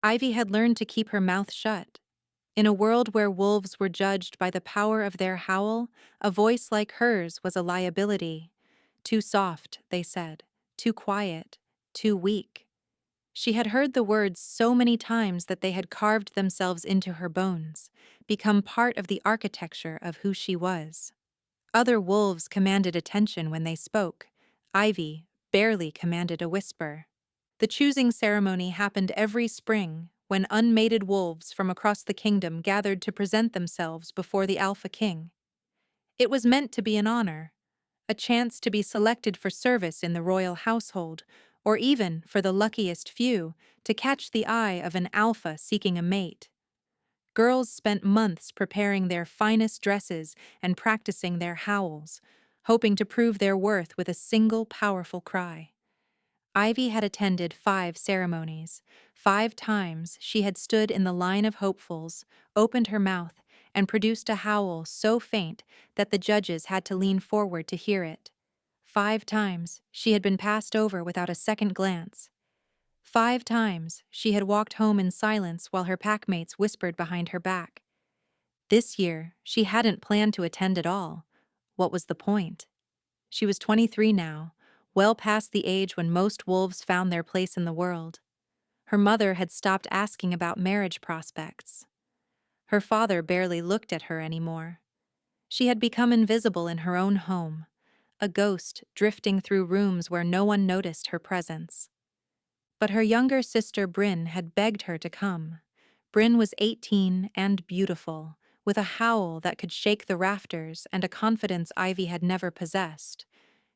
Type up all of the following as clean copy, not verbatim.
Ivy had learned to keep her mouth shut. In a world where wolves were judged by the power of their howl, a voice like hers was a liability. Too soft, they said, too quiet, too weak. She had heard the words so many times that they had carved themselves into her bones, become part of the architecture of who she was. Other wolves commanded attention when they spoke. Ivy barely commanded a whisper. The choosing ceremony happened every spring when unmated wolves from across the kingdom gathered to present themselves before the Alpha King. It was meant to be an honor, a chance to be selected for service in the royal household, or even, for the luckiest few, to catch the eye of an alpha seeking a mate. Girls spent months preparing their finest dresses and practicing their howls, hoping to prove their worth with a single powerful cry. Ivy had attended 5 ceremonies. 5 times she had stood in the line of hopefuls, opened her mouth, and produced a howl so faint that the judges had to lean forward to hear it. 5 times she had been passed over without a second glance. 5 times she had walked home in silence while her packmates whispered behind her back. This year, she hadn't planned to attend at all. What was the point? She was 23 now, well past the age when most wolves found their place in the world. Her mother had stopped asking about marriage prospects. Her father barely looked at her anymore. She had become invisible in her own home, a ghost drifting through rooms where no one noticed her presence. But her younger sister Bryn had begged her to come. Bryn was 18 and beautiful, with a howl that could shake the rafters and a confidence Ivy had never possessed.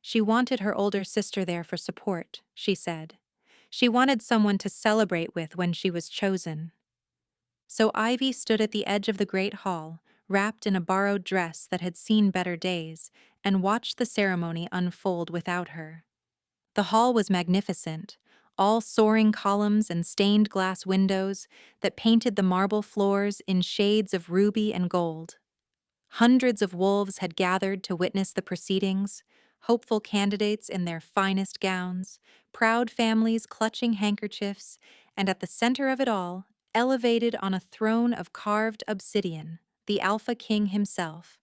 She wanted her older sister there for support, she said. She wanted someone to celebrate with when she was chosen. So Ivy stood at the edge of the great hall, wrapped in a borrowed dress that had seen better days, and watched the ceremony unfold without her. The hall was magnificent, all soaring columns and stained glass windows that painted the marble floors in shades of ruby and gold. Hundreds of wolves had gathered to witness the proceedings, hopeful candidates in their finest gowns, proud families clutching handkerchiefs, and at the center of it all, elevated on a throne of carved obsidian, the Alpha King himself.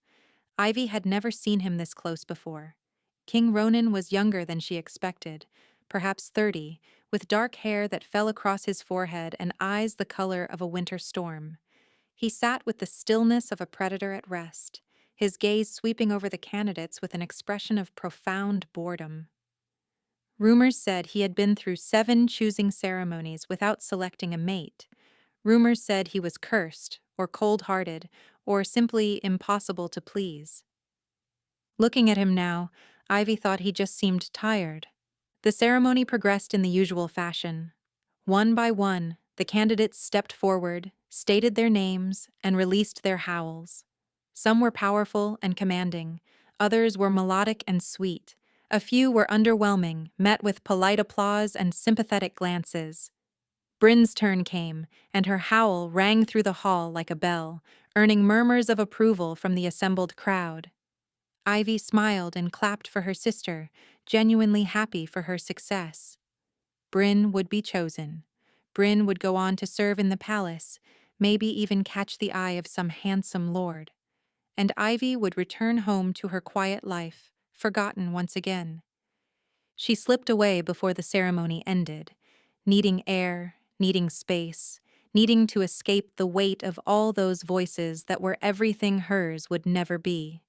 Ivy had never seen him this close before. King Ronan was younger than she expected, perhaps 30, with dark hair that fell across his forehead and eyes the color of a winter storm. He sat with the stillness of a predator at rest, his gaze sweeping over the candidates with an expression of profound boredom. Rumors said he had been through 7 choosing ceremonies without selecting a mate. Rumors said he was cursed, or cold-hearted, or simply impossible to please. Looking at him now, Ivy thought he just seemed tired. The ceremony progressed in the usual fashion. One by one, the candidates stepped forward, stated their names, and released their howls. Some were powerful and commanding, others were melodic and sweet. A few were underwhelming, met with polite applause and sympathetic glances. Bryn's turn came, and her howl rang through the hall like a bell, earning murmurs of approval from the assembled crowd. Ivy smiled and clapped for her sister, genuinely happy for her success. Bryn would be chosen. Bryn would go on to serve in the palace, maybe even catch the eye of some handsome lord. And Ivy would return home to her quiet life, forgotten once again. She slipped away before the ceremony ended, needing air, needing space, needing to escape the weight of all those voices that were everything hers would never be.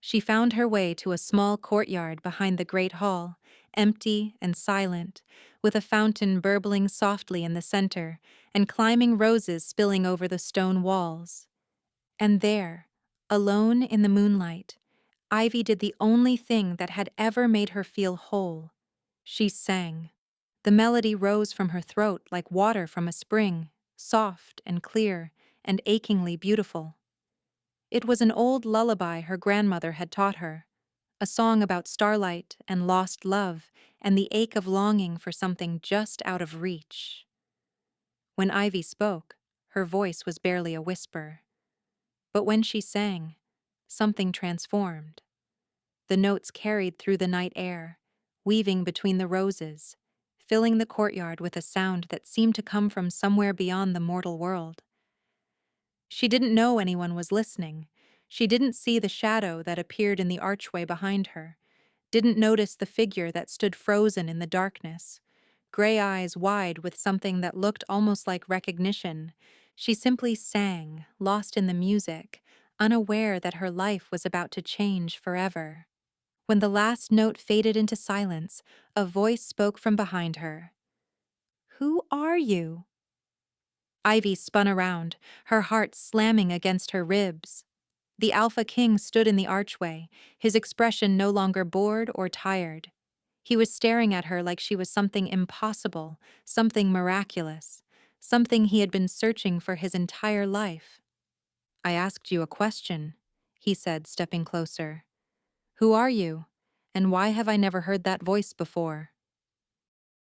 She found her way to a small courtyard behind the great hall, empty and silent, with a fountain burbling softly in the center and climbing roses spilling over the stone walls. And there, alone in the moonlight, Ivy did the only thing that had ever made her feel whole. She sang. The melody rose from her throat like water from a spring, soft and clear and achingly beautiful. It was an old lullaby her grandmother had taught her, a song about starlight and lost love and the ache of longing for something just out of reach. When Ivy spoke, her voice was barely a whisper. But when she sang, something transformed. The notes carried through the night air, weaving between the roses, filling the courtyard with a sound that seemed to come from somewhere beyond the mortal world. She didn't know anyone was listening. She didn't see the shadow that appeared in the archway behind her, didn't notice the figure that stood frozen in the darkness, gray eyes wide with something that looked almost like recognition. She simply sang, lost in the music, unaware that her life was about to change forever. When the last note faded into silence, a voice spoke from behind her. "Who are you?" Ivy spun around, her heart slamming against her ribs. The Alpha King stood in the archway, his expression no longer bored or tired. He was staring at her like she was something impossible, something miraculous, something he had been searching for his entire life. "I asked you a question," he said, stepping closer. "Who are you? And why have I never heard that voice before?"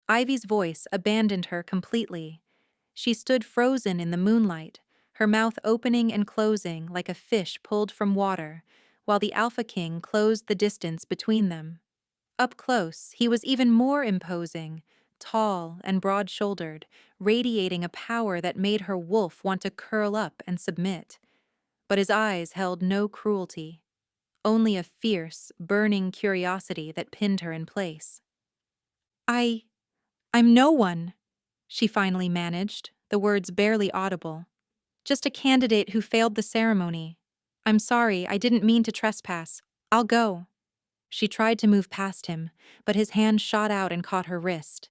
Ivy's voice abandoned her completely. She stood frozen in the moonlight, her mouth opening and closing like a fish pulled from water, while the Alpha King closed the distance between them. Up close, he was even more imposing, tall and broad-shouldered, radiating a power that made her wolf want to curl up and submit. But his eyes held no cruelty, only a fierce, burning curiosity that pinned her in place. I I'm no one," she finally managed, the words barely audible. "Just a candidate who failed the ceremony. I'm sorry, I didn't mean to trespass. I'll go." She tried to move past him, but his hand shot out and caught her wrist.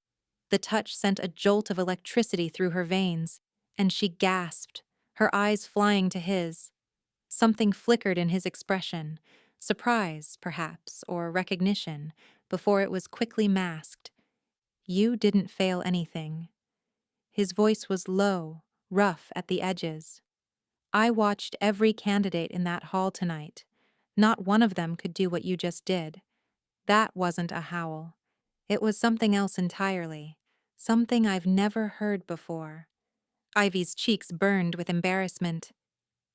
The touch sent a jolt of electricity through her veins, and she gasped, her eyes flying to his. Something flickered in his expression, surprise, perhaps, or recognition, before it was quickly masked. "You didn't fail anything." His voice was low, rough at the edges. "I watched every candidate in that hall tonight. Not one of them could do what you just did. That wasn't a howl. It was something else entirely. Something I've never heard before." Ivy's cheeks burned with embarrassment.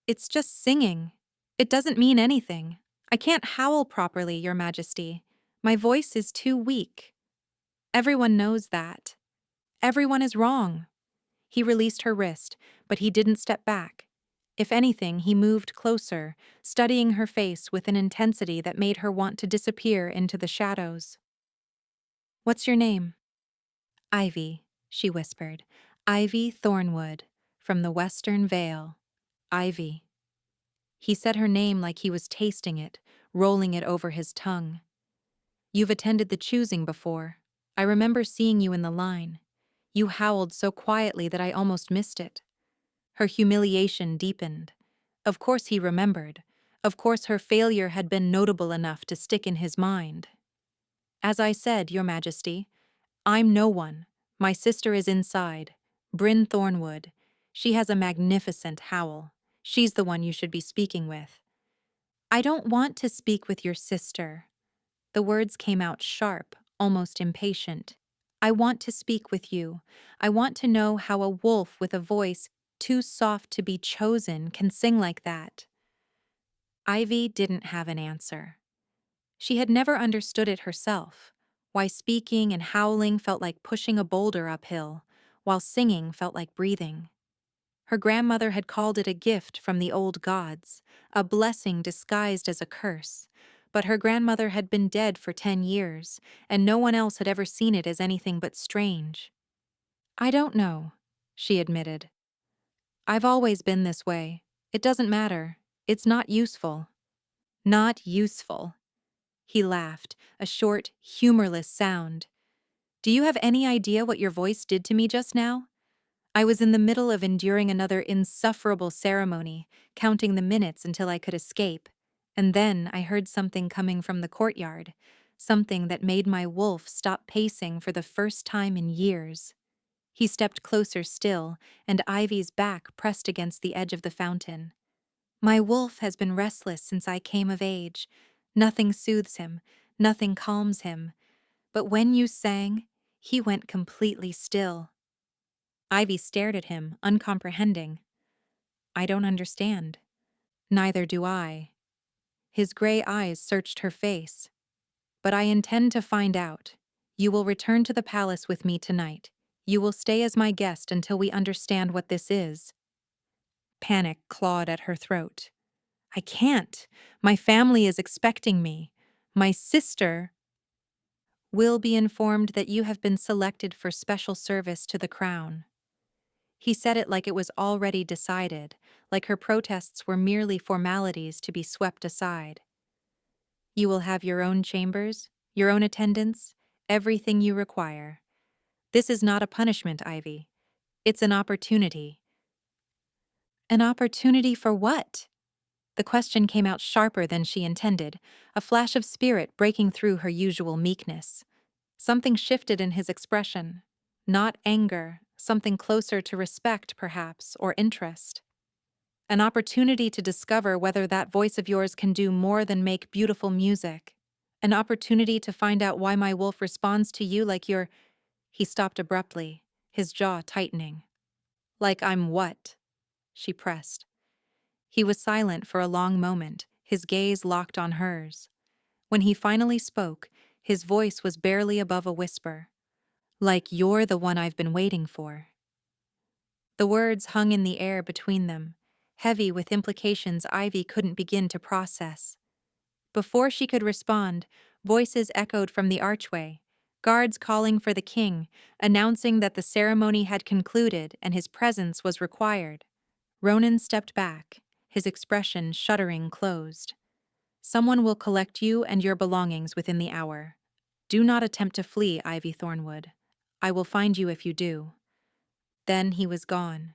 "It's just singing. It doesn't mean anything. I can't howl properly, Your Majesty. My voice is too weak. Everyone knows that. Everyone is wrong." He released her wrist, but he didn't step back. If anything, he moved closer, studying her face with an intensity that made her want to disappear into the shadows. "What's your name?" "Ivy," she whispered. "Ivy Thornwood, from the Western Vale. Ivy." He said her name like he was tasting it, rolling it over his tongue. "You've attended the choosing before. I remember seeing you in the line. You howled so quietly that I almost missed it." Her humiliation deepened. Of course he remembered. Of course her failure had been notable enough to stick in his mind. "As I said, Your Majesty, I'm no one. My sister is inside, Bryn Thornwood. She has a magnificent howl. She's the one you should be speaking with." "I don't want to speak with your sister." The words came out sharp, almost impatient. "I want to speak with you. I want to know how a wolf with a voice too soft to be chosen can sing like that." Ivy didn't have an answer. She had never understood it herself, why speaking and howling felt like pushing a boulder uphill, while singing felt like breathing. Her grandmother had called it a gift from the old gods, a blessing disguised as a curse, but her grandmother had been dead for 10 years, and no one else had ever seen it as anything but strange. "I don't know," she admitted. "I've always been this way. It doesn't matter. It's not useful." "Not useful." He laughed, a short, humorless sound. "Do you have any idea what your voice did to me just now? I was in the middle of enduring another insufferable ceremony, counting the minutes until I could escape, and then I heard something coming from the courtyard, something that made my wolf stop pacing for the first time in years." He stepped closer still, and Ivy's back pressed against the edge of the fountain. "My wolf has been restless since I came of age. Nothing soothes him, nothing calms him. But when you sang, he went completely still." Ivy stared at him, uncomprehending. "I don't understand." "Neither do I." His gray eyes searched her face. "But I intend to find out. You will return to the palace with me tonight. You will stay as my guest until we understand what this is. Panic clawed at her throat. I can't. My family is expecting me. My sister will be informed that you have been selected for special service to the crown. He said it like it was already decided, like her protests were merely formalities to be swept aside. You will have your own chambers, your own attendants, everything you require. This is not a punishment, Ivy. It's an opportunity. An opportunity for what? The question came out sharper than she intended, a flash of spirit breaking through her usual meekness. Something shifted in his expression. Not anger, something closer to respect, perhaps, or interest. An opportunity to discover whether that voice of yours can do more than make beautiful music. An opportunity to find out why my wolf responds to you like you're. He stopped abruptly, his jaw tightening. Like I'm what? She pressed. He was silent for a long moment, his gaze locked on hers. When he finally spoke, his voice was barely above a whisper. Like you're the one I've been waiting for. The words hung in the air between them, heavy with implications Ivy couldn't begin to process. Before she could respond, voices echoed from the archway, guards calling for the king, announcing that the ceremony had concluded and his presence was required. Ronan stepped back, his expression shuddering closed. Someone will collect you and your belongings within the hour. Do not attempt to flee, Ivy Thornwood. I will find you if you do. Then he was gone,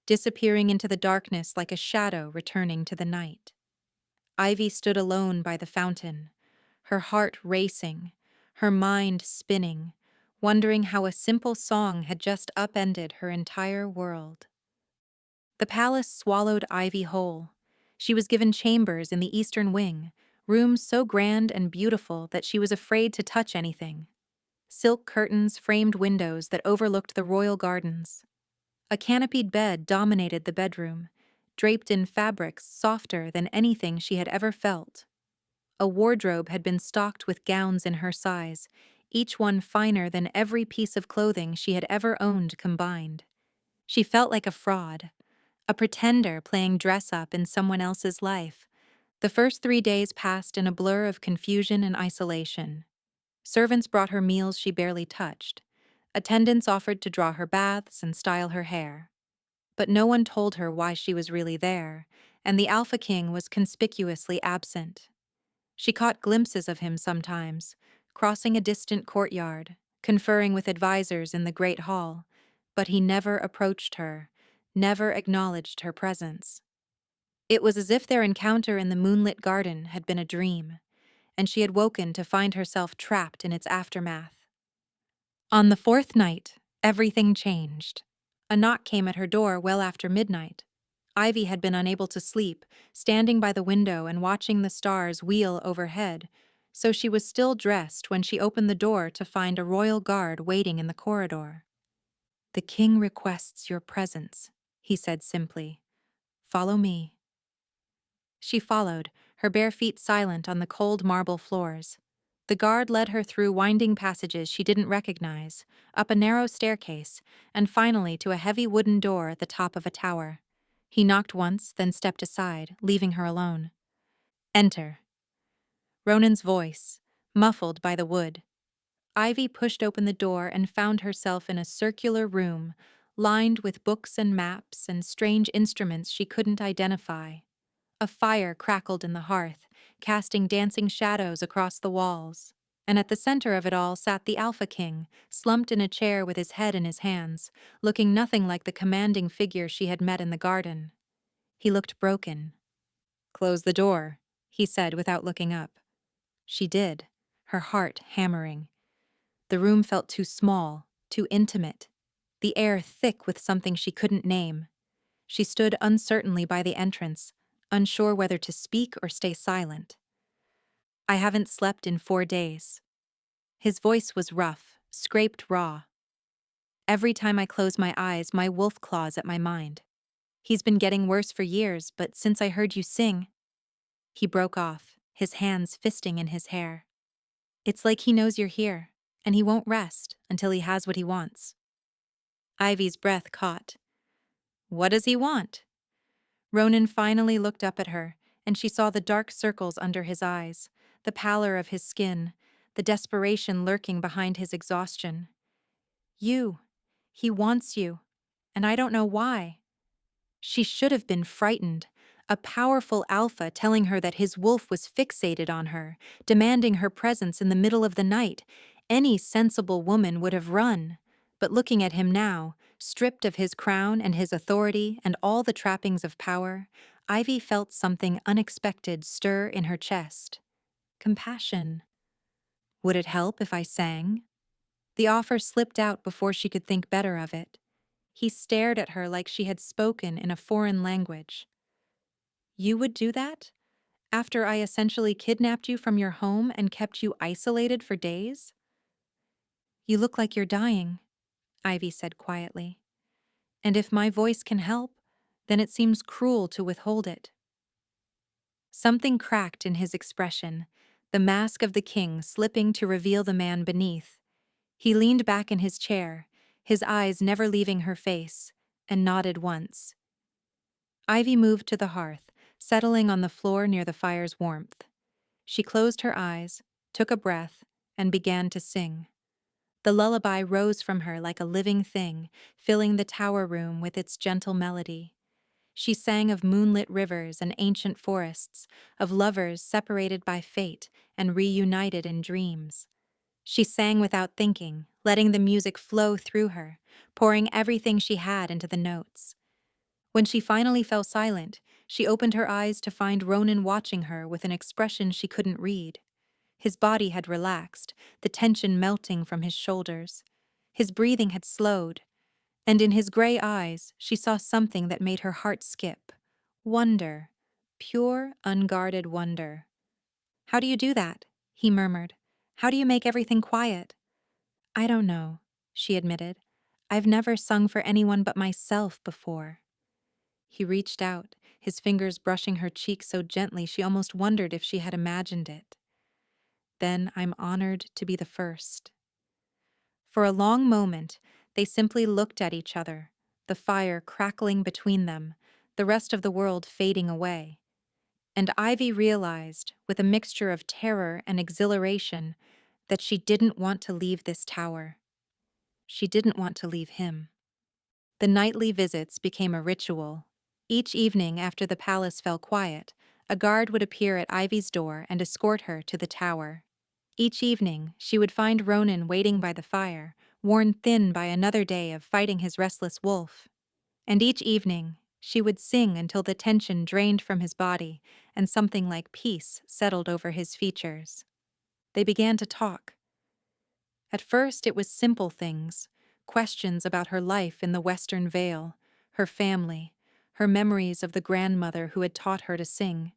disappearing into the darkness like a shadow returning to the night. Ivy stood alone by the fountain, her heart racing, her mind spinning, wondering how a simple song had just upended her entire world. The palace swallowed Ivy whole. She was given chambers in the eastern wing, rooms so grand and beautiful that she was afraid to touch anything. Silk curtains framed windows that overlooked the royal gardens. A canopied bed dominated the bedroom, draped in fabrics softer than anything she had ever felt. A wardrobe had been stocked with gowns in her size, each one finer than every piece of clothing she had ever owned combined. She felt like a fraud, a pretender playing dress-up in someone else's life. The first 3 days passed in a blur of confusion and isolation. Servants brought her meals she barely touched. Attendants offered to draw her baths and style her hair. But no one told her why she was really there, and the Alpha King was conspicuously absent. She caught glimpses of him sometimes, crossing a distant courtyard, conferring with advisors in the great hall, but he never approached her, never acknowledged her presence. It was as if their encounter in the moonlit garden had been a dream, and she had woken to find herself trapped in its aftermath. On the fourth night, everything changed. A knock came at her door well after midnight. Ivy had been unable to sleep, standing by the window and watching the stars wheel overhead, so she was still dressed when she opened the door to find a royal guard waiting in the corridor. "The king requests your presence," he said simply. "Follow me." She followed, her bare feet silent on the cold marble floors. The guard led her through winding passages she didn't recognize, up a narrow staircase, and finally to a heavy wooden door at the top of a tower. He knocked once, then stepped aside, leaving her alone. "Enter." Ronan's voice, muffled by the wood. Ivy pushed open the door and found herself in a circular room, lined with books and maps and strange instruments she couldn't identify. A fire crackled in the hearth, casting dancing shadows across the walls. And at the center of it all sat the Alpha King, slumped in a chair with his head in his hands, looking nothing like the commanding figure she had met in the garden. He looked broken. "Close the door," he said without looking up. She did, her heart hammering. The room felt too small, too intimate, the air thick with something she couldn't name. She stood uncertainly by the entrance, unsure whether to speak or stay silent. "I haven't slept in 4 days." His voice was rough, scraped raw. "Every time I close my eyes, my wolf claws at my mind. He's been getting worse for years, but since I heard you sing—" He broke off, his hands fisting in his hair. "It's like he knows you're here. and he won't rest until he has what he wants. Ivy's breath caught. What does he want? Ronan finally looked up at her, and she saw the dark circles under his eyes, the pallor of his skin, the desperation lurking behind his exhaustion. You. He wants you, and I don't know why. She should have been frightened. A powerful alpha telling her that his wolf was fixated on her, demanding her presence in the middle of the night. Any sensible woman would have run. But looking at him now, stripped of his crown and his authority and all the trappings of power, Ivy felt something unexpected stir in her chest. Compassion. Would it help if I sang? The offer slipped out before she could think better of it. He stared at her like she had spoken in a foreign language. You would do that? After I essentially kidnapped you from your home and kept you isolated for days? You look like you're dying, Ivy said quietly. And if my voice can help, then it seems cruel to withhold it. Something cracked in his expression, the mask of the king slipping to reveal the man beneath. He leaned back in his chair, his eyes never leaving her face, and nodded once. Ivy moved to the hearth, settling on the floor near the fire's warmth. She closed her eyes, took a breath, and began to sing. The lullaby rose from her like a living thing, filling the tower room with its gentle melody. She sang of moonlit rivers and ancient forests, of lovers separated by fate and reunited in dreams. She sang without thinking, letting the music flow through her, pouring everything she had into the notes. When she finally fell silent, she opened her eyes to find Ronan watching her with an expression she couldn't read. His body had relaxed, the tension melting from his shoulders. His breathing had slowed, and in his gray eyes she saw something that made her heart skip. Wonder. Pure, unguarded wonder. How do you do that? He murmured. How do you make everything quiet? I don't know, she admitted. I've never sung for anyone but myself before. He reached out, his fingers brushing her cheek so gently she almost wondered if she had imagined it. Then I'm honored to be the first. For a long moment, they simply looked at each other, the fire crackling between them, the rest of the world fading away. And Ivy realized, with a mixture of terror and exhilaration, that she didn't want to leave this tower. She didn't want to leave him. The nightly visits became a ritual. Each evening after the palace fell quiet, a guard would appear at Ivy's door and escort her to the tower. Each evening, she would find Ronan waiting by the fire, worn thin by another day of fighting his restless wolf. And each evening, she would sing until the tension drained from his body and something like peace settled over his features. They began to talk. At first, it was simple things, questions about her life in the Western Vale, her family, her memories of the grandmother who had taught her to sing.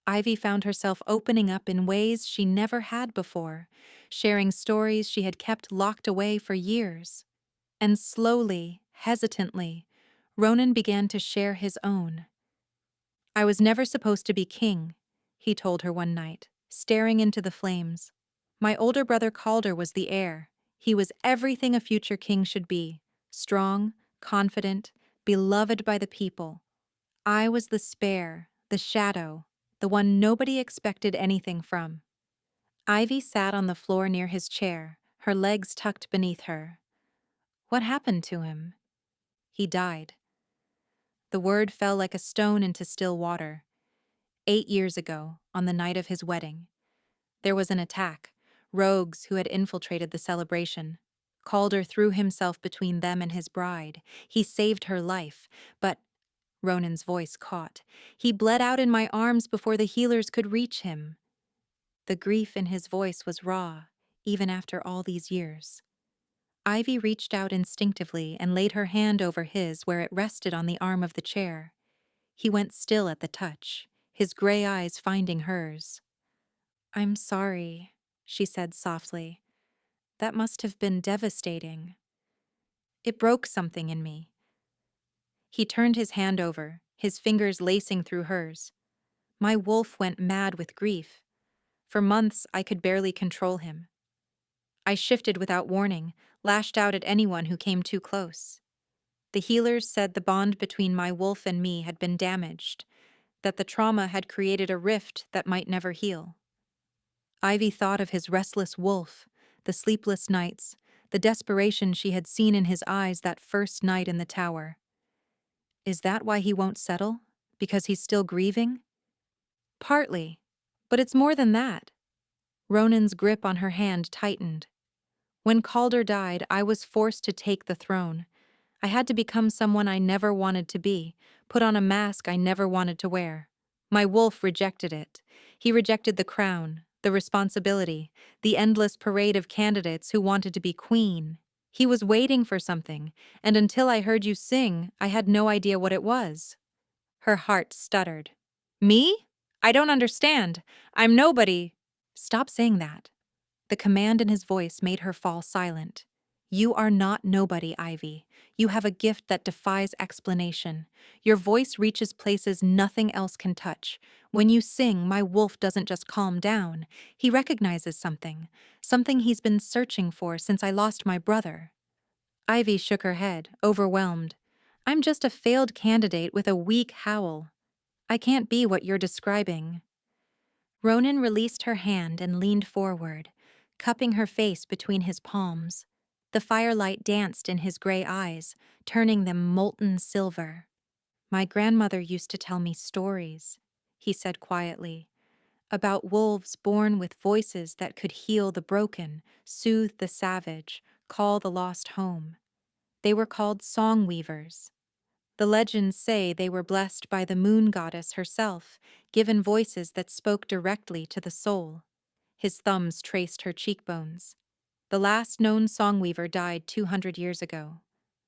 Ivy found herself opening up in ways she never had before, sharing stories she had kept locked away for years. And slowly, hesitantly, Ronan began to share his own. I was never supposed to be king, he told her one night, staring into the flames. My older brother Calder was the heir. He was everything a future king should be, strong, confident, beloved by the people. I was the spare, the shadow, the one nobody expected anything from. Ivy sat on the floor near his chair, her legs tucked beneath her. What happened to him? He died. The word fell like a stone into still water. 8 years ago, on the night of his wedding, there was an attack, rogues who had infiltrated the celebration. Calder threw himself between them and his bride. He saved her life, but Ronan's voice caught. He bled out in my arms before the healers could reach him. The grief in his voice was raw, even after all these years. Ivy reached out instinctively and laid her hand over his where it rested on the arm of the chair. He went still at the touch, his gray eyes finding hers. I'm sorry, she said softly. That must have been devastating. It broke something in me. He turned his hand over, his fingers lacing through hers. My wolf went mad with grief. For months, I could barely control him. I shifted without warning, lashed out at anyone who came too close. The healers said the bond between my wolf and me had been damaged, that the trauma had created a rift that might never heal. Ivy thought of his restless wolf, the sleepless nights, the desperation she had seen in his eyes that first night in the tower. Is that why he won't settle? Because he's still grieving? Partly. But it's more than that. Ronan's grip on her hand tightened. When Calder died, I was forced to take the throne. I had to become someone I never wanted to be, put on a mask I never wanted to wear. My wolf rejected it. He rejected the crown, the responsibility, the endless parade of candidates who wanted to be queen. He was waiting for something, and until I heard you sing, I had no idea what it was. Her heart stuttered. Me? I don't understand. I'm nobody. Stop saying that. The command in his voice made her fall silent. You are not nobody, Ivy. You have a gift that defies explanation. Your voice reaches places nothing else can touch. When you sing, my wolf doesn't just calm down. He recognizes something, something he's been searching for since I lost my brother. Ivy shook her head, overwhelmed. I'm just a failed candidate with a weak howl. I can't be what you're describing. Ronan released her hand and leaned forward, cupping her face between his palms. The firelight danced in his gray eyes, turning them molten silver. My grandmother used to tell me stories, he said quietly, about wolves born with voices that could heal the broken, soothe the savage, call the lost home. They were called song weavers. The legends say they were blessed by the moon goddess herself, given voices that spoke directly to the soul. His thumbs traced her cheekbones. The last known songweaver died 200 years ago.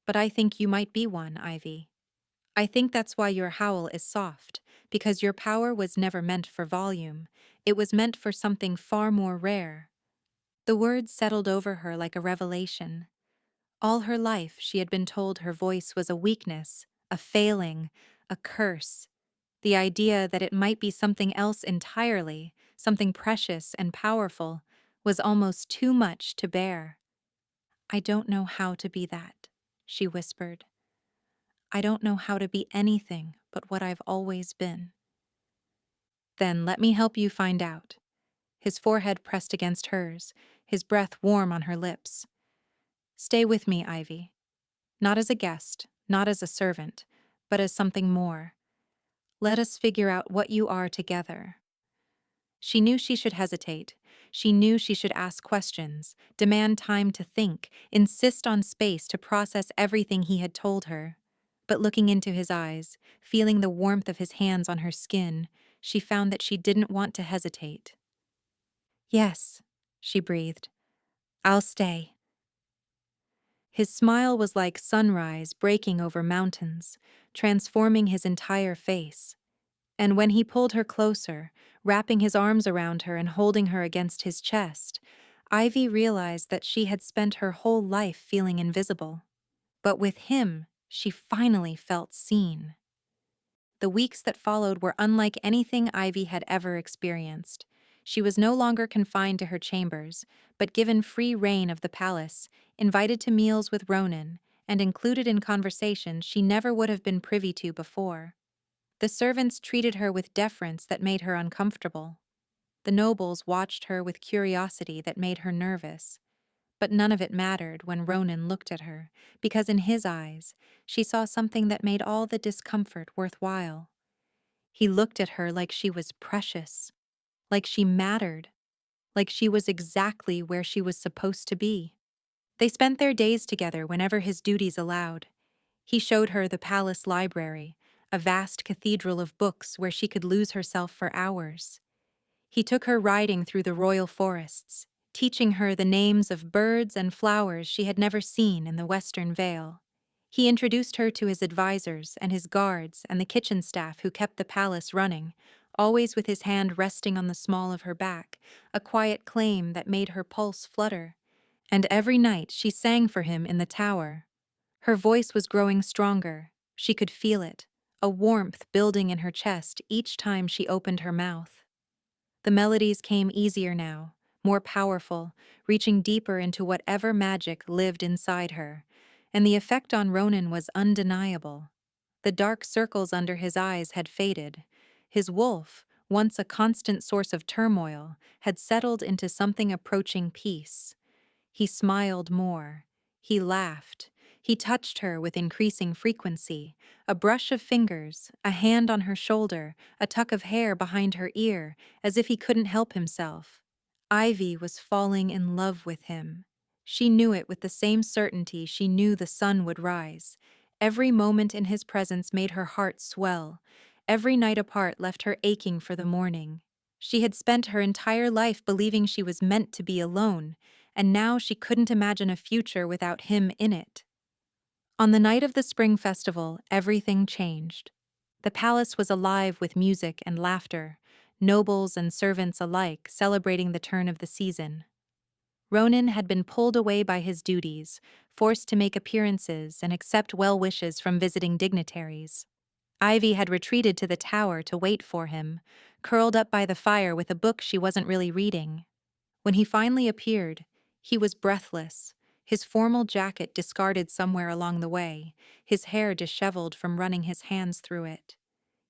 But I think you might be one, Ivy. I think that's why your howl is soft, because your power was never meant for volume. It was meant for something far more rare. The words settled over her like a revelation. All her life, she had been told her voice was a weakness, a failing, a curse. The idea that it might be something else entirely, something precious and powerful, was almost too much to bear. I don't know how to be that, she whispered. I don't know how to be anything but what I've always been. Then let me help you find out. His forehead pressed against hers, his breath warm on her lips. Stay with me, Ivy. Not as a guest, not as a servant, but as something more. Let us figure out what you are together. She knew she should hesitate. She knew she should ask questions, demand time to think, insist on space to process everything he had told her. But looking into his eyes, feeling the warmth of his hands on her skin, she found that she didn't want to hesitate. Yes, she breathed. I'll stay. His smile was like sunrise breaking over mountains, transforming his entire face. And when he pulled her closer, wrapping his arms around her and holding her against his chest, Ivy realized that she had spent her whole life feeling invisible. But with him, she finally felt seen. The weeks that followed were unlike anything Ivy had ever experienced. She was no longer confined to her chambers, but given free rein of the palace, invited to meals with Ronan, and included in conversations she never would have been privy to before. The servants treated her with deference that made her uncomfortable. The nobles watched her with curiosity that made her nervous. But none of it mattered when Ronan looked at her, because in his eyes, she saw something that made all the discomfort worthwhile. He looked at her like she was precious, like she mattered, like she was exactly where she was supposed to be. They spent their days together whenever his duties allowed. He showed her the palace library, a vast cathedral of books where she could lose herself for hours. He took her riding through the royal forests, teaching her the names of birds and flowers she had never seen in the Western Vale. He introduced her to his advisors and his guards and the kitchen staff who kept the palace running, always with his hand resting on the small of her back, a quiet claim that made her pulse flutter. And every night she sang for him in the tower. Her voice was growing stronger. She could feel it, a warmth building in her chest each time she opened her mouth. The melodies came easier now, more powerful, reaching deeper into whatever magic lived inside her, and the effect on Ronan was undeniable. The dark circles under his eyes had faded. His wolf, once a constant source of turmoil, had settled into something approaching peace. He smiled more. He laughed. He touched her with increasing frequency. A brush of fingers, a hand on her shoulder, a tuck of hair behind her ear, as if he couldn't help himself. Ivy was falling in love with him. She knew it with the same certainty she knew the sun would rise. Every moment in his presence made her heart swell. Every night apart left her aching for the morning. She had spent her entire life believing she was meant to be alone, and now she couldn't imagine a future without him in it. On the night of the spring festival, everything changed. The palace was alive with music and laughter, nobles and servants alike celebrating the turn of the season. Ronan had been pulled away by his duties, forced to make appearances and accept well wishes from visiting dignitaries. Ivy had retreated to the tower to wait for him, curled up by the fire with a book she wasn't really reading. When he finally appeared, he was breathless, his formal jacket discarded somewhere along the way, his hair disheveled from running his hands through it.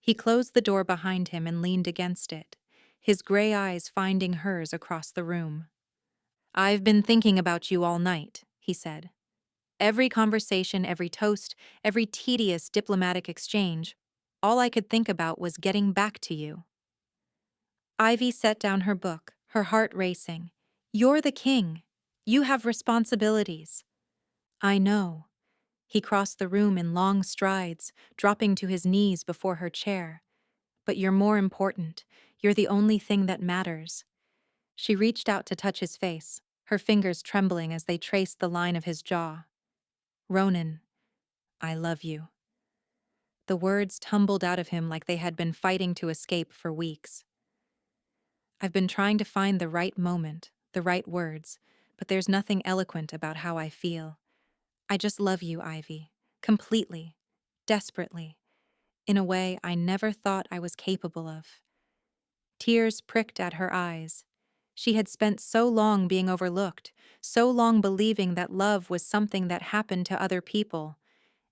He closed the door behind him and leaned against it, his gray eyes finding hers across the room. "I've been thinking about you all night," he said. "Every conversation, every toast, every tedious diplomatic exchange, all I could think about was getting back to you." Ivy set down her book, her heart racing. "You're the king. You have responsibilities." "I know." He crossed the room in long strides, dropping to his knees before her chair. "But you're more important. You're the only thing that matters." She reached out to touch his face, her fingers trembling as they traced the line of his jaw. "Ronan, I love you." The words tumbled out of him like they had been fighting to escape for weeks. "I've been trying to find the right moment, the right words, but there's nothing eloquent about how I feel. I just love you, Ivy. Completely. Desperately. In a way I never thought I was capable of." Tears pricked at her eyes. She had spent so long being overlooked, so long believing that love was something that happened to other people.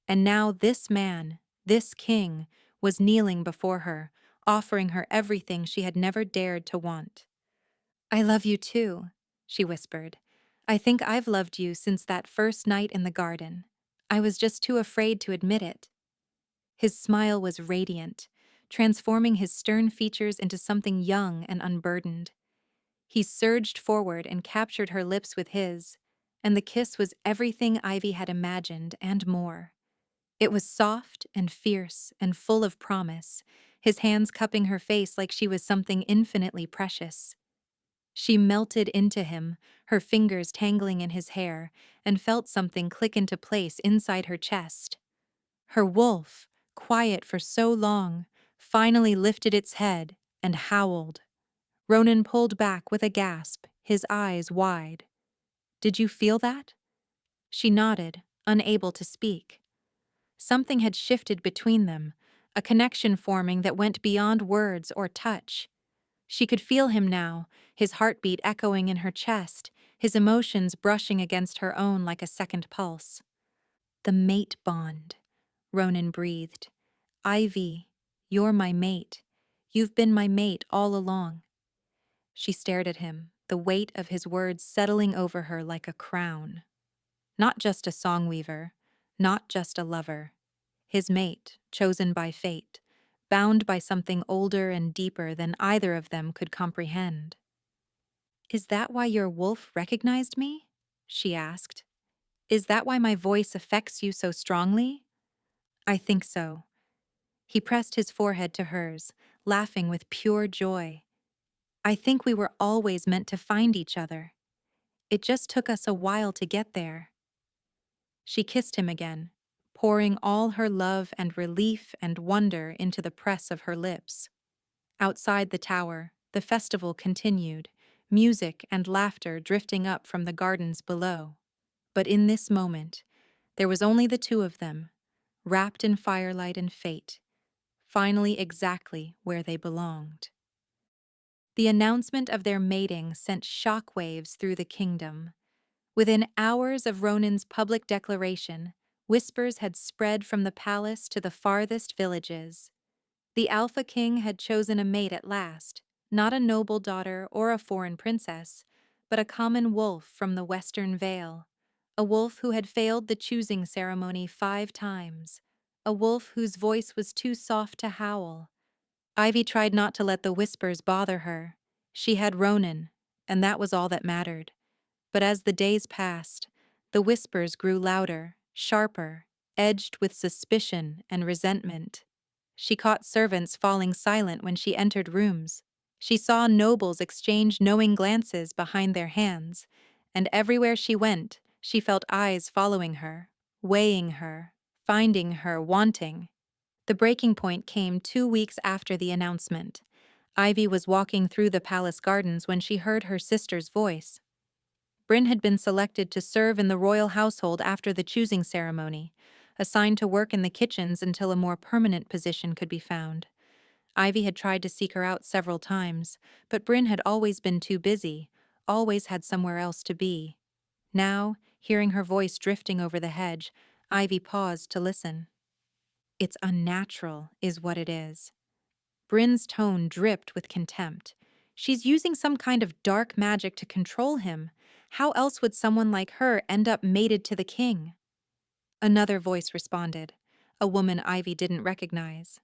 And now this man, this king, was kneeling before her, offering her everything she had never dared to want. "I love you too," she whispered. "I think I've loved you since that first night in the garden. I was just too afraid to admit it." His smile was radiant, transforming his stern features into something young and unburdened. He surged forward and captured her lips with his, and the kiss was everything Ivy had imagined and more. It was soft and fierce and full of promise, his hands cupping her face like she was something infinitely precious. She melted into him, her fingers tangling in his hair, and felt something click into place inside her chest. Her wolf, quiet for so long, finally lifted its head and howled. Ronan pulled back with a gasp, his eyes wide. "Did you feel that?" She nodded, unable to speak. Something had shifted between them, a connection forming that went beyond words or touch. She could feel him now, his heartbeat echoing in her chest, his emotions brushing against her own like a second pulse. "The mate bond," Ronan breathed. "Ivy, you're my mate. You've been my mate all along." She stared at him, the weight of his words settling over her like a crown. Not just a song-weaver, not just a lover. His mate, chosen by fate, bound by something older and deeper than either of them could comprehend. "Is that why your wolf recognized me?" she asked. "Is that why my voice affects you so strongly?" "I think so." He pressed his forehead to hers, laughing with pure joy. "I think we were always meant to find each other. It just took us a while to get there." She kissed him again, pouring all her love and relief and wonder into the press of her lips. Outside the tower, the festival continued, music and laughter drifting up from the gardens below. But in this moment, there was only the two of them, wrapped in firelight and fate, finally exactly where they belonged. The announcement of their mating sent shockwaves through the kingdom. Within hours of Ronan's public declaration, whispers had spread from the palace to the farthest villages. The Alpha King had chosen a mate at last, not a noble daughter or a foreign princess, but a common wolf from the Western Vale, a wolf who had failed the choosing ceremony 5 times, a wolf whose voice was too soft to howl. Ivy tried not to let the whispers bother her. She had Ronan, and that was all that mattered. But as the days passed, the whispers grew louder, sharper, edged with suspicion and resentment. She caught servants falling silent when she entered rooms. She saw nobles exchange knowing glances behind their hands, and everywhere she went, she felt eyes following her, weighing her, finding her wanting. The breaking point came 2 weeks after the announcement. Ivy was walking through the palace gardens when she heard her sister's voice. Bryn had been selected to serve in the royal household after the choosing ceremony, assigned to work in the kitchens until a more permanent position could be found. Ivy had tried to seek her out several times, but Bryn had always been too busy, always had somewhere else to be. Now, hearing her voice drifting over the hedge, Ivy paused to listen. It's unnatural, is what it is. Bryn's tone dripped with contempt. She's using some kind of dark magic to control him. How else would someone like her end up mated to the king? Another voice responded, a woman Ivy didn't recognize.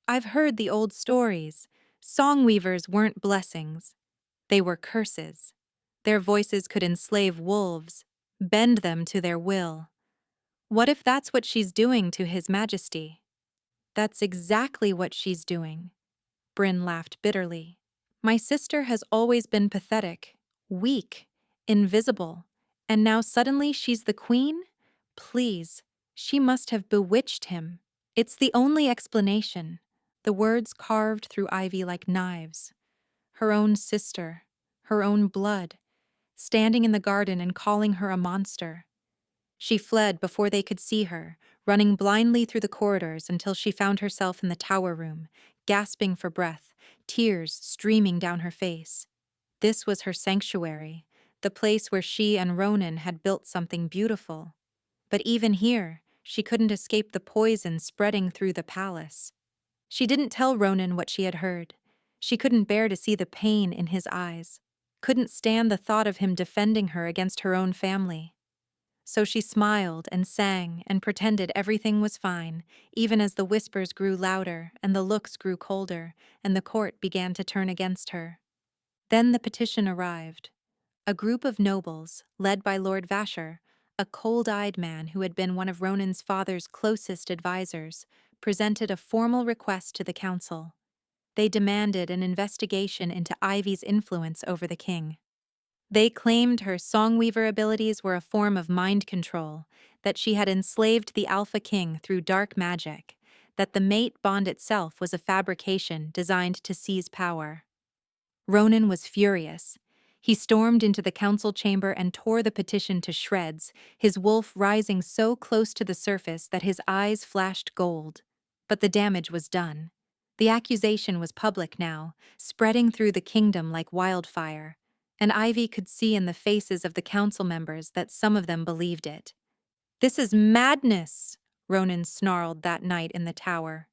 I've heard the old stories. Songweavers weren't blessings. They were curses. Their voices could enslave wolves, bend them to their will. What if that's what she's doing to His Majesty? That's exactly what she's doing. Bryn laughed bitterly. My sister has always been pathetic, weak, invisible, and now suddenly she's the queen? Please, she must have bewitched him. It's the only explanation. The words carved through Ivy like knives. Her own sister, her own blood, standing in the garden and calling her a monster. She fled before they could see her, running blindly through the corridors until she found herself in the tower room, gasping for breath, tears streaming down her face. This was her sanctuary, the place where she and Ronan had built something beautiful. But even here, she couldn't escape the poison spreading through the palace. She didn't tell Ronan what she had heard. She couldn't bear to see the pain in his eyes, couldn't stand the thought of him defending her against her own family. So she smiled and sang and pretended everything was fine, even as the whispers grew louder and the looks grew colder, and the court began to turn against her. Then the petition arrived. A group of nobles, led by Lord Vasher, a cold-eyed man who had been one of Ronan's father's closest advisors, presented a formal request to the council. They demanded an investigation into Ivy's influence over the king. They claimed her songweaver abilities were a form of mind control, that she had enslaved the Alpha King through dark magic, that the mate bond itself was a fabrication designed to seize power. Ronan was furious. He stormed into the council chamber and tore the petition to shreds, his wolf rising so close to the surface that his eyes flashed gold. But the damage was done. The accusation was public now, spreading through the kingdom like wildfire, and Ivy could see in the faces of the council members that some of them believed it. "This is madness," Ronan snarled that night in the tower.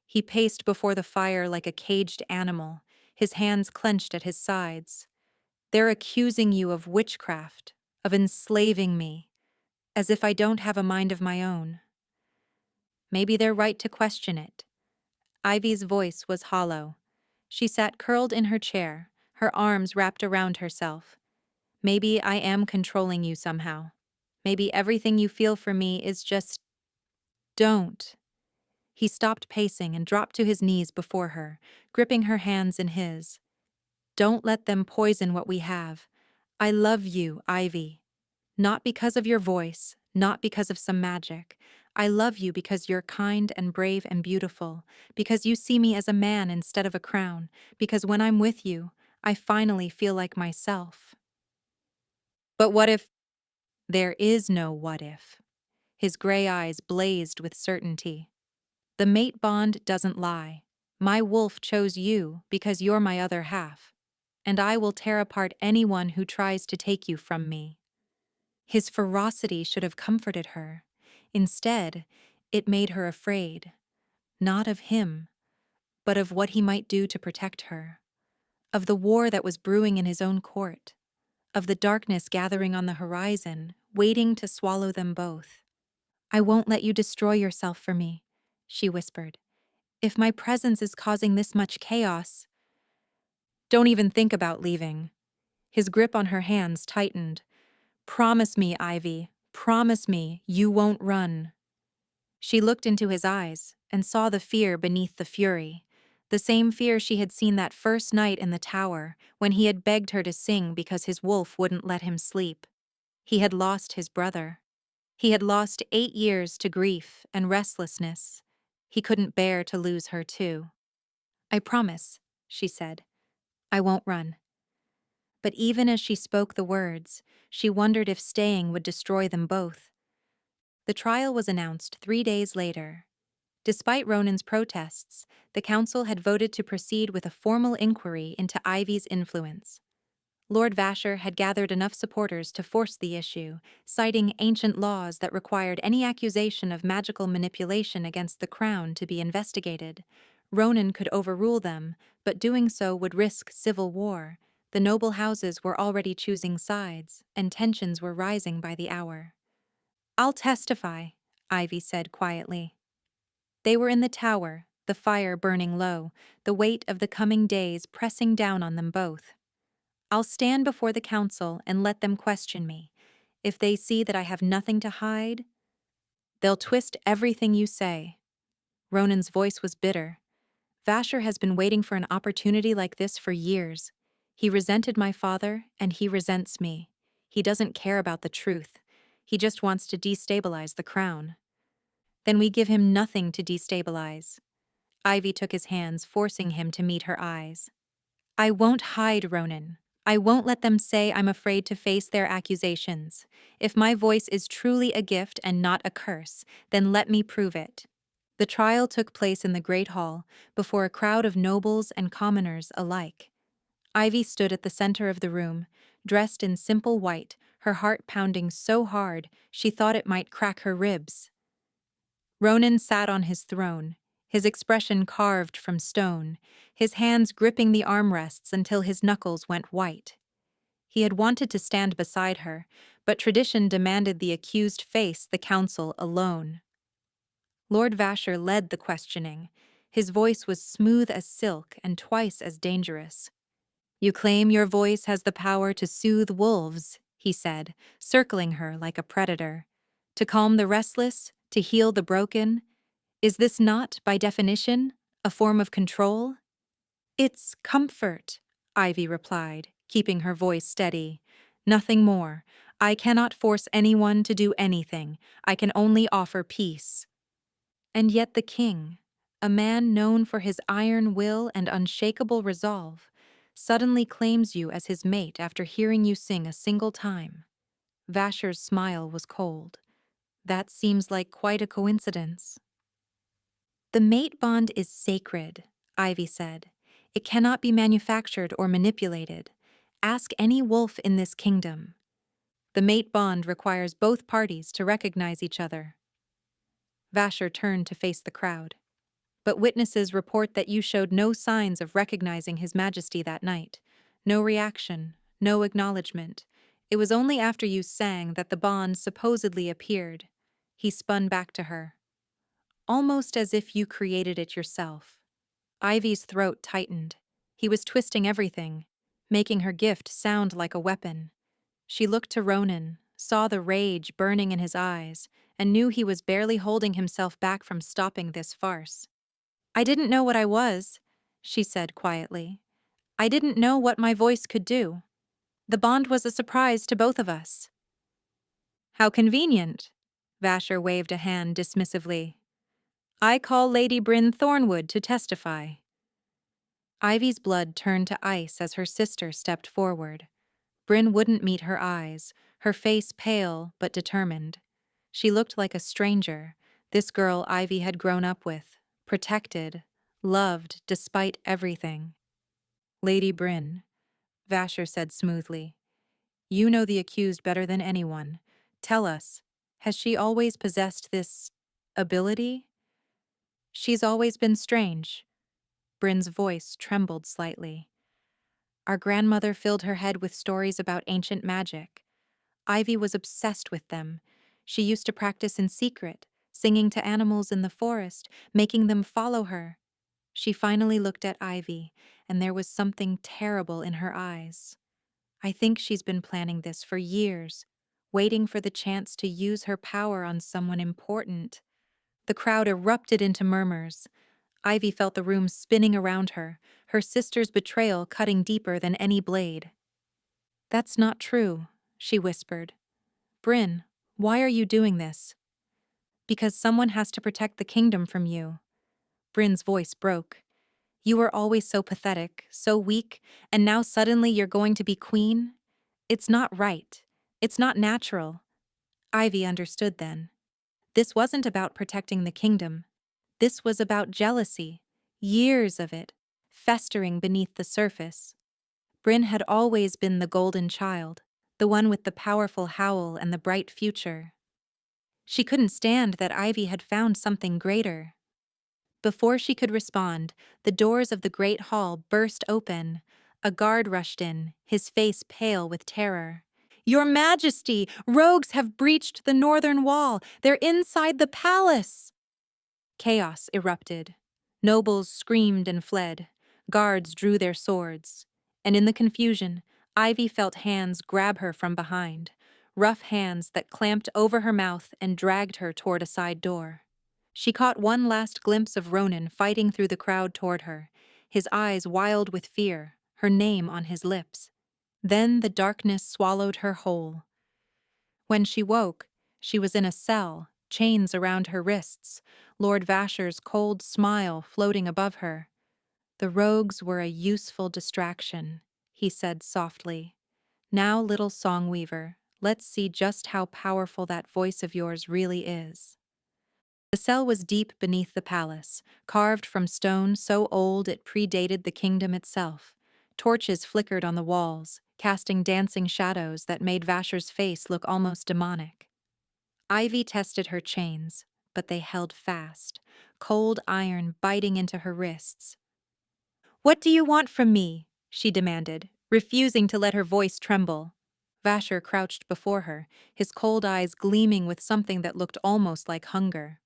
He paced before the fire like a caged animal, his hands clenched at his sides. "They're accusing you of witchcraft, of enslaving me, as if I don't have a mind of my own. Maybe they're right to question it." Ivy's voice was hollow. She sat curled in her chair, her arms wrapped around herself. "Maybe I am controlling you somehow. Maybe everything you feel for me is just... Don't." He stopped pacing and dropped to his knees before her, gripping her hands in his. "Don't let them poison what we have. I love you, Ivy. Not because of your voice, not because of some magic. I love you because you're kind and brave and beautiful, because you see me as a man instead of a crown, because when I'm with you, I finally feel like myself." "But what if—" "There is no what if." His gray eyes blazed with certainty. "The mate bond doesn't lie. My wolf chose you because you're my other half, and I will tear apart anyone who tries to take you from me." His ferocity should have comforted her. Instead, it made her afraid, not of him, but of what he might do to protect her, of the war that was brewing in his own court, of the darkness gathering on the horizon, waiting to swallow them both. "I won't let you destroy yourself for me," she whispered. "If my presence is causing this much chaos—" "Don't even think about leaving." His grip on her hands tightened. "Promise me, Ivy. Promise me you won't run." She looked into his eyes and saw the fear beneath the fury, the same fear she had seen that first night in the tower when he had begged her to sing because his wolf wouldn't let him sleep. He had lost his brother. He had lost 8 years to grief and restlessness. He couldn't bear to lose her too. "I promise," she said. "I won't run." But even as she spoke the words, she wondered if staying would destroy them both. The trial was announced 3 days later. Despite Ronan's protests, the council had voted to proceed with a formal inquiry into Ivy's influence. Lord Vasher had gathered enough supporters to force the issue, citing ancient laws that required any accusation of magical manipulation against the crown to be investigated. Ronan could overrule them, but doing so would risk civil war. The noble houses were already choosing sides, and tensions were rising by the hour. "I'll testify," Ivy said quietly. They were in the tower, the fire burning low, the weight of the coming days pressing down on them both. "I'll stand before the council and let them question me. If they see that I have nothing to hide, they'll twist everything you say." Ronan's voice was bitter. "Vasher has been waiting for an opportunity like this for years. He resented my father, and he resents me. He doesn't care about the truth. He just wants to destabilize the crown." "Then we give him nothing to destabilize." Ivy took his hands, forcing him to meet her eyes. "I won't hide, Ronan. I won't let them say I'm afraid to face their accusations. If my voice is truly a gift and not a curse, then let me prove it." The trial took place in the Great Hall, before a crowd of nobles and commoners alike. Ivy stood at the center of the room, dressed in simple white, her heart pounding so hard she thought it might crack her ribs. Ronan sat on his throne, his expression carved from stone, his hands gripping the armrests until his knuckles went white. He had wanted to stand beside her, but tradition demanded the accused face the council alone. Lord Vasher led the questioning. His voice was smooth as silk and twice as dangerous. "You claim your voice has the power to soothe wolves," he said, circling her like a predator. "To calm the restless, to heal the broken. Is this not, by definition, a form of control?" "It's comfort," Ivy replied, keeping her voice steady. "Nothing more. I cannot force anyone to do anything. I can only offer peace." And yet the king, a man known for his iron will and unshakable resolve, suddenly claims you as his mate after hearing you sing a single time. Vasher's smile was cold. "That seems like quite a coincidence." "The mate bond is sacred," Ivy said. "It cannot be manufactured or manipulated. Ask any wolf in this kingdom. The mate bond requires both parties to recognize each other." Vasher turned to face the crowd. "But witnesses report that you showed no signs of recognizing His Majesty that night. No reaction, no acknowledgement. It was only after you sang that the bond supposedly appeared." He spun back to her. "Almost as if you created it yourself." Ivy's throat tightened. He was twisting everything, making her gift sound like a weapon. She looked to Ronan, saw the rage burning in his eyes, and knew he was barely holding himself back from stopping this farce. "I didn't know what I was," she said quietly. "I didn't know what my voice could do. The bond was a surprise to both of us." "How convenient." Vasher waved a hand dismissively. "I call Lady Bryn Thornwood to testify." Ivy's blood turned to ice as her sister stepped forward. Bryn wouldn't meet her eyes, her face pale but determined. She looked like a stranger, this girl Ivy had grown up with, protected, loved despite everything. Lady Bryn, Vasher said smoothly, you know the accused better than anyone. Tell us, has she always possessed this ability? She's always been strange. Bryn's voice trembled slightly. Our grandmother filled her head with stories about ancient magic. Ivy was obsessed with them. She used to practice in secret, singing to animals in the forest, making them follow her. She finally looked at Ivy, and there was something terrible in her eyes. I think she's been planning this for years, waiting for the chance to use her power on someone important. The crowd erupted into murmurs. Ivy felt the room spinning around her sister's betrayal cutting deeper than any blade. That's not true, she whispered. Bryn, why are you doing this? Because someone has to protect the kingdom from you. Bryn's voice broke. You were always so pathetic, so weak, and now suddenly you're going to be queen? It's not right. It's not natural. Ivy understood then. This wasn't about protecting the kingdom. This was about jealousy. Years of it, festering beneath the surface. Bryn had always been the golden child, the one with the powerful howl and the bright future. She couldn't stand that Ivy had found something greater. Before she could respond, the doors of the great hall burst open. A guard rushed in, his face pale with terror. Your Majesty! Rogues have breached the northern wall! They're inside the palace! Chaos erupted. Nobles screamed and fled. Guards drew their swords. And in the confusion, Ivy felt hands grab her from behind, rough hands that clamped over her mouth and dragged her toward a side door. She caught one last glimpse of Ronan fighting through the crowd toward her, his eyes wild with fear, her name on his lips. Then the darkness swallowed her whole. When she woke, she was in a cell, chains around her wrists, Lord Vasher's cold smile floating above her. The rogues were a useful distraction, he said softly. Now, little Songweaver, let's see just how powerful that voice of yours really is. The cell was deep beneath the palace, carved from stone so old it predated the kingdom itself. Torches flickered on the walls, casting dancing shadows that made Vasher's face look almost demonic. Ivy tested her chains, but they held fast, cold iron biting into her wrists. What do you want from me? She demanded, refusing to let her voice tremble. Vasher crouched before her, his cold eyes gleaming with something that looked almost like hunger.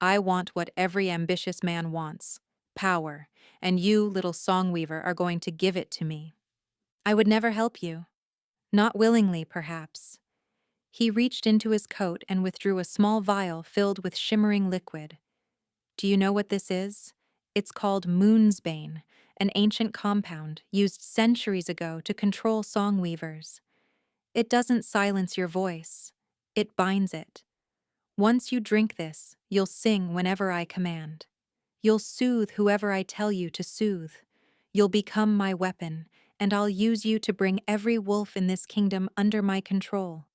I want what every ambitious man wants, power, and you, little Songweaver, are going to give it to me. I would never help you. Not willingly, perhaps. He reached into his coat and withdrew a small vial filled with shimmering liquid. Do you know what this is? It's called Moonsbane, an ancient compound used centuries ago to control songweavers. It doesn't silence your voice. It binds it. Once you drink this, you'll sing whenever I command. You'll soothe whoever I tell you to soothe. You'll become my weapon, and I'll use you to bring every wolf in this kingdom under my control.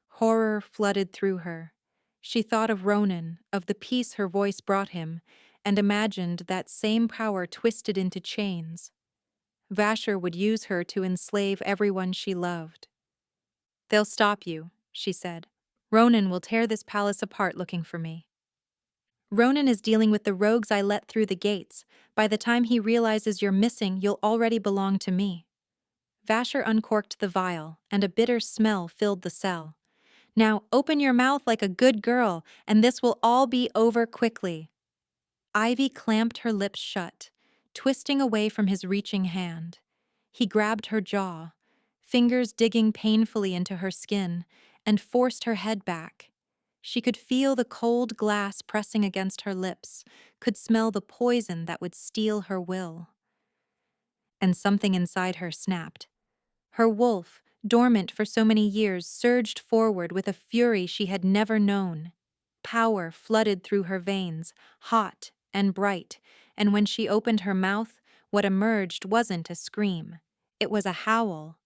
Horror flooded through her. She thought of Ronan, of the peace her voice brought him, and imagined that same power twisted into chains. Vasher would use her to enslave everyone she loved. They'll stop you, she said. Ronan will tear this palace apart looking for me. Ronan is dealing with the rogues I let through the gates. By the time he realizes you're missing, you'll already belong to me. Vasher uncorked the vial, and a bitter smell filled the cell. Now open your mouth like a good girl, and this will all be over quickly. Ivy clamped her lips shut, twisting away from his reaching hand. He grabbed her jaw, fingers digging painfully into her skin, and forced her head back. She could feel the cold glass pressing against her lips, could smell the poison that would steal her will. And something inside her snapped. Her wolf, dormant for so many years, surged forward with a fury she had never known. Power flooded through her veins, hot and bright, and when she opened her mouth, what emerged wasn't a scream. It was a howl.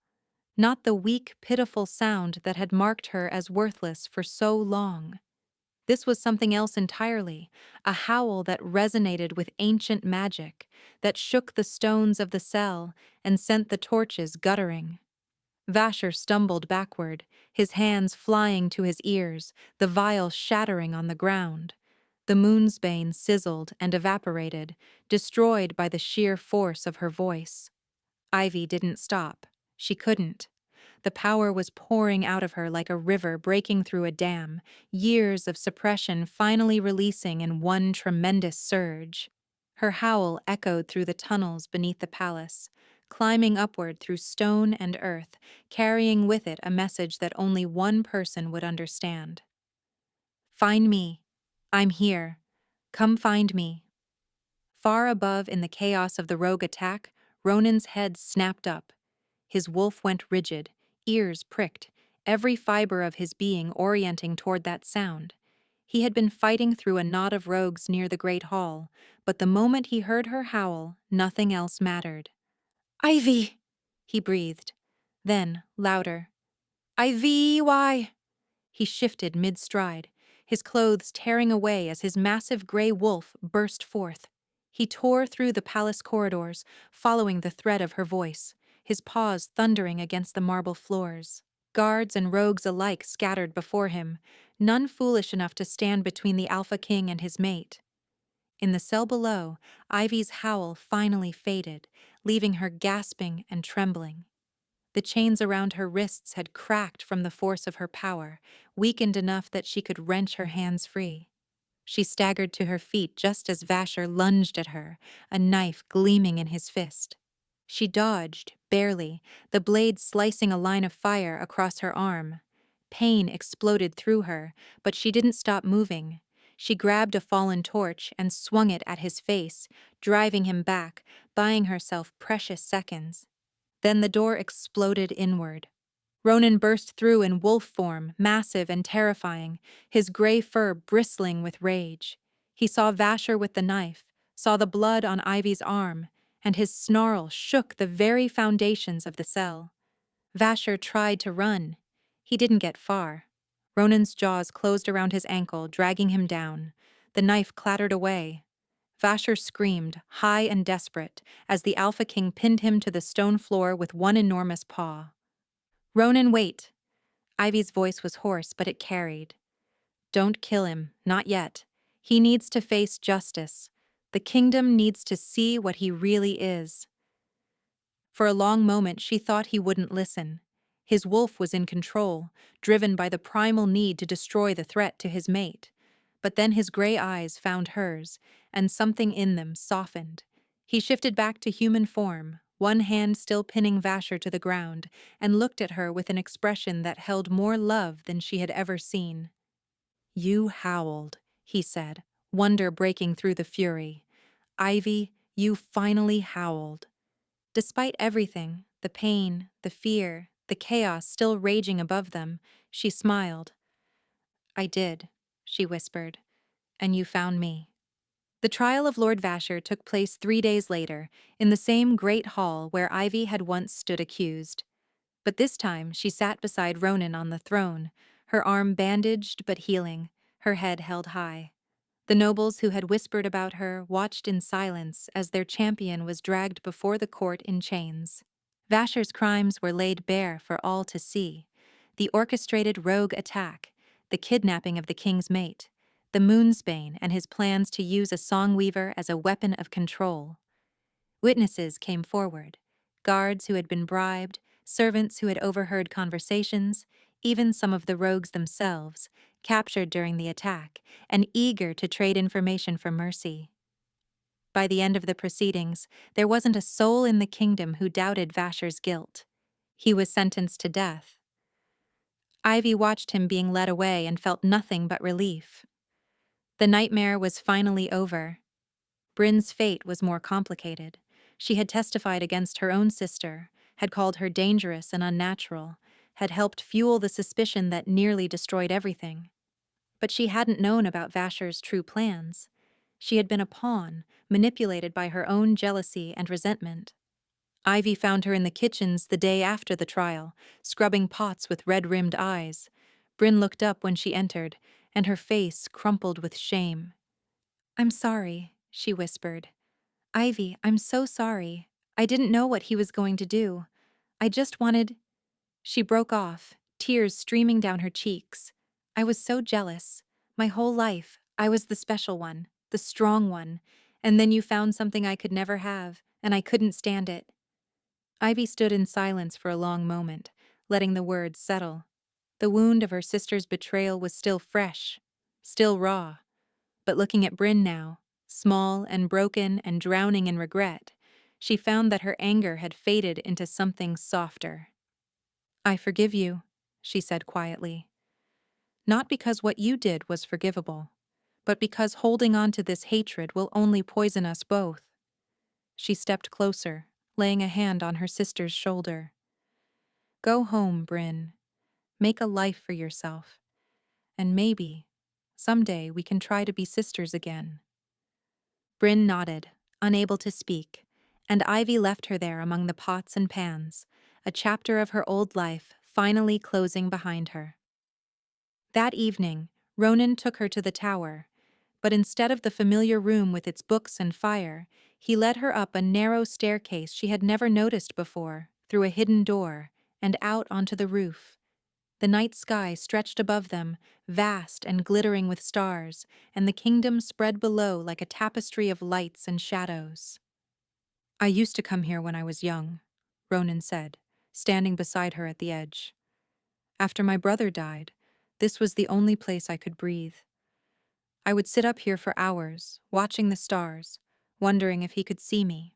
Not the weak, pitiful sound that had marked her as worthless for so long. This was something else entirely, a howl that resonated with ancient magic, that shook the stones of the cell and sent the torches guttering. Vasher stumbled backward, his hands flying to his ears, the vial shattering on the ground. The moonsbane sizzled and evaporated, destroyed by the sheer force of her voice. Ivy didn't stop. She couldn't. The power was pouring out of her like a river breaking through a dam, years of suppression finally releasing in one tremendous surge. Her howl echoed through the tunnels beneath the palace, climbing upward through stone and earth, carrying with it a message that only one person would understand. Find me. I'm here. Come find me. Far above in the chaos of the rogue attack, Ronan's head snapped up. His wolf went rigid, ears pricked, every fiber of his being orienting toward that sound. He had been fighting through a knot of rogues near the Great Hall, but the moment he heard her howl, nothing else mattered. "Ivy!" he breathed. Then, louder. "Ivy, why?" He shifted mid-stride, his clothes tearing away as his massive gray wolf burst forth. He tore through the palace corridors, following the thread of her voice, his paws thundering against the marble floors. Guards and rogues alike scattered before him, none foolish enough to stand between the Alpha King and his mate. In the cell below, Ivy's howl finally faded, leaving her gasping and trembling. The chains around her wrists had cracked from the force of her power, weakened enough that she could wrench her hands free. She staggered to her feet just as Vasher lunged at her, a knife gleaming in his fist. She dodged, barely, the blade slicing a line of fire across her arm. Pain exploded through her, but she didn't stop moving. She grabbed a fallen torch and swung it at his face, driving him back, buying herself precious seconds. Then the door exploded inward. Ronan burst through in wolf form, massive and terrifying, his gray fur bristling with rage. He saw Vasher with the knife, saw the blood on Ivy's arm, and his snarl shook the very foundations of the cell. Vasher tried to run. He didn't get far. Ronan's jaws closed around his ankle, dragging him down. The knife clattered away. Vasher screamed, high and desperate, as the Alpha King pinned him to the stone floor with one enormous paw. "Ronan, wait!" Ivy's voice was hoarse, but it carried. "Don't kill him, not yet. He needs to face justice. The kingdom needs to see what he really is." For a long moment she thought he wouldn't listen. His wolf was in control, driven by the primal need to destroy the threat to his mate. But then his gray eyes found hers, and something in them softened. He shifted back to human form, one hand still pinning Vasher to the ground, and looked at her with an expression that held more love than she had ever seen. "You howled," he said, wonder breaking through the fury. "Ivy, you finally howled." Despite everything, the pain, the fear, the chaos still raging above them, she smiled. "I did," she whispered, "and you found me." The trial of Lord Vasher took place 3 days later, in the same great hall where Ivy had once stood accused. But this time she sat beside Ronan on the throne, her arm bandaged but healing, her head held high. The nobles who had whispered about her watched in silence as their champion was dragged before the court in chains. Vasher's crimes were laid bare for all to see. The orchestrated rogue attack, the kidnapping of the king's mate, the Moonsbane and his plans to use a songweaver as a weapon of control. Witnesses came forward, guards who had been bribed, servants who had overheard conversations, even some of the rogues themselves, captured during the attack and eager to trade information for mercy. By the end of the proceedings, there wasn't a soul in the kingdom who doubted Vasher's guilt. He was sentenced to death. Ivy watched him being led away and felt nothing but relief. The nightmare was finally over. Bryn's fate was more complicated. She had testified against her own sister, had called her dangerous and unnatural, had helped fuel the suspicion that nearly destroyed everything. But she hadn't known about Vasher's true plans. She had been a pawn, manipulated by her own jealousy and resentment. Ivy found her in the kitchens the day after the trial, scrubbing pots with red-rimmed eyes. Bryn looked up when she entered, and her face crumpled with shame. "I'm sorry," she whispered. "Ivy, I'm so sorry. I didn't know what he was going to do. I just wanted—" She broke off, tears streaming down her cheeks. "I was so jealous. My whole life, I was the special one, the strong one, and then you found something I could never have, and I couldn't stand it." Ivy stood in silence for a long moment, letting the words settle. The wound of her sister's betrayal was still fresh, still raw. But looking at Bryn now, small and broken and drowning in regret, she found that her anger had faded into something softer. "I forgive you," she said quietly. "Not because what you did was forgivable, but because holding on to this hatred will only poison us both." She stepped closer, laying a hand on her sister's shoulder. "Go home, Bryn. Make a life for yourself. And maybe, someday we can try to be sisters again." Bryn nodded, unable to speak, and Ivy left her there among the pots and pans, a chapter of her old life finally closing behind her. That evening, Ronan took her to the tower, but instead of the familiar room with its books and fire, he led her up a narrow staircase she had never noticed before, through a hidden door, and out onto the roof. The night sky stretched above them, vast and glittering with stars, and the kingdom spread below like a tapestry of lights and shadows. "I used to come here when I was young," Ronan said, standing beside her at the edge. "After my brother died, this was the only place I could breathe. I would sit up here for hours, watching the stars, wondering if he could see me."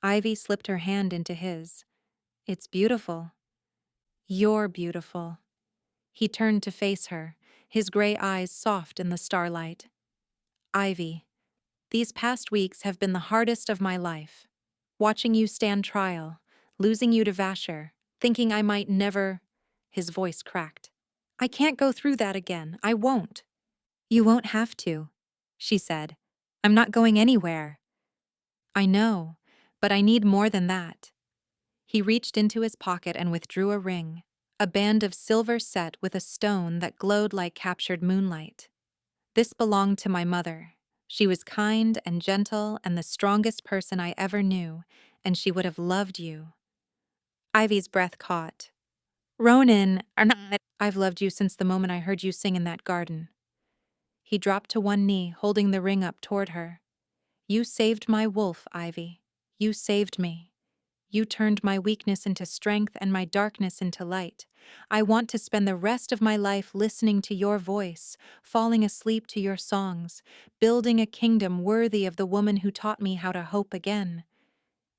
Ivy slipped her hand into his. "It's beautiful. You're beautiful." He turned to face her, his gray eyes soft in the starlight. "Ivy, these past weeks have been the hardest of my life. Watching you stand trial, losing you to Vasher, thinking I might never—" His voice cracked. "I can't go through that again. I won't." "You won't have to," she said. "I'm not going anywhere." "I know, but I need more than that." He reached into his pocket and withdrew a ring, a band of silver set with a stone that glowed like captured moonlight. "This belonged to my mother. She was kind and gentle and the strongest person I ever knew, and she would have loved you." Ivy's breath caught. "Ronan, I've loved you since the moment I heard you sing in that garden." He dropped to one knee, holding the ring up toward her. "You saved my wolf, Ivy. You saved me. You turned my weakness into strength and my darkness into light. I want to spend the rest of my life listening to your voice, falling asleep to your songs, building a kingdom worthy of the woman who taught me how to hope again."